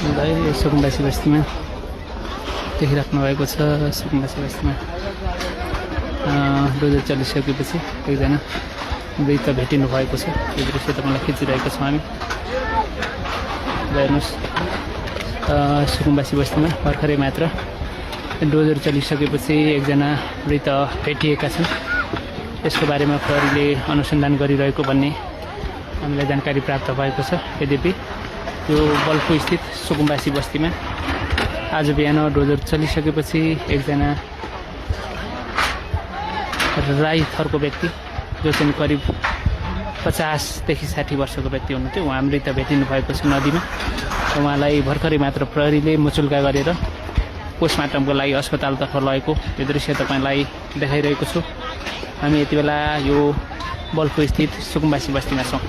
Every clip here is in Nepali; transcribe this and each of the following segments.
यो सुकुम्बासी बस्तीमा देखिराख्नु भएको छ। सुकुम्बासी बस्तीमा डोजर चलिसकेपछि एकजना मृत भेटिनु भएको छ। यो दृश्य तपाईँलाई खिचिरहेको छौँ हामी। हेर्नुहोस्, सुकुम्बासी बस्तीमा भर्खरै मात्र डोजर चलिसकेपछि एकजना मृत भेटिएका छन्। यसको बारेमा प्रहरीले अनुसन्धान गरिरहेको भन्ने हामीलाई जानकारी प्राप्त भएको छ। यद्यपि यो बल्खु स्थित सुकुम्बासी बस्तीमा आज बिहान डोजर चलिसकेपछि एकजना राई थरको व्यक्ति जो चाहिँ करिब 50 देखि 60 वर्षको व्यक्ति हुनुहुन्थ्यो, उहाँ मृत भेटिनु भएको छ नदीमा। उहाँलाई भर्खरै मात्र प्रहरीले मुचुल्का गरेर पोस्टमार्टमको लागि अस्पतालतर्फ लगेको यो दृश्य तपाईँलाई देखाइरहेको छु। हामी यति बेला यो बल्खु स्थित सुकुम्बासी बस्तीमा छौँ।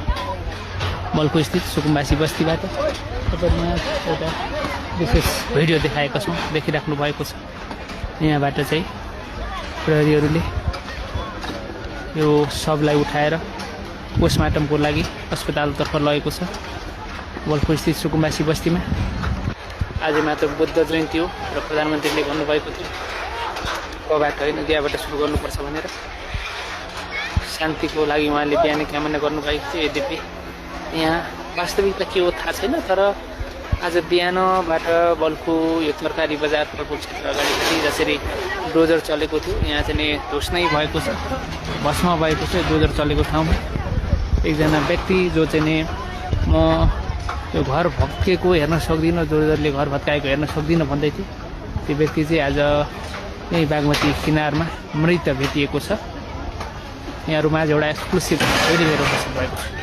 बल्खु स्थित सुकुम्बासी बस्तीबाट तपाईँमा एउटा विशेष भिडियो देखाएको छौँ, देखिराख्नु भएको छ। यहाँबाट चाहिँ प्रहरीहरूले यो शवलाई उठाएर पोस्टमार्टमको लागि अस्पतालतर्फ लगेको छ। बल्खु स्थित सुकुम्बासी बस्तीमा आज मात्र बुद्ध जयन्ती हो र प्रधानमन्त्रीले भन्नुभएको थियो कबाट होइन दियाबाट सुरु गर्नुपर्छ भनेर। शान्तिको लागि उहाँले बिहानै कामना गर्नुभएको थियो। यद्यपि यहाँ वास्तविकता के हो थाहा छैन, तर आज बिहानबाट बल्खु यो तरकारी बजार फलफुल क्षेत्र अगाडिपट्टि जसरी डोजर चलेको थियो, यहाँ चाहिँ धुस्नै भएको छ, भस्म भएको छ। डोजर चलेको ठाउँमा एकजना व्यक्ति जो चाहिँ म यो घर भत्किएको हेर्न सक्दिनँ, डोजरले घर भत्काएको हेर्न सक्दिनँ भन्दै थियो। त्यो व्यक्ति चाहिँ आज यही बागमती किनारमा मृत भेटिएको छ। यहाँहरूमा एउटा एक्सक्लुसिभ भिडियो हेरेर बस्नु भएको छ।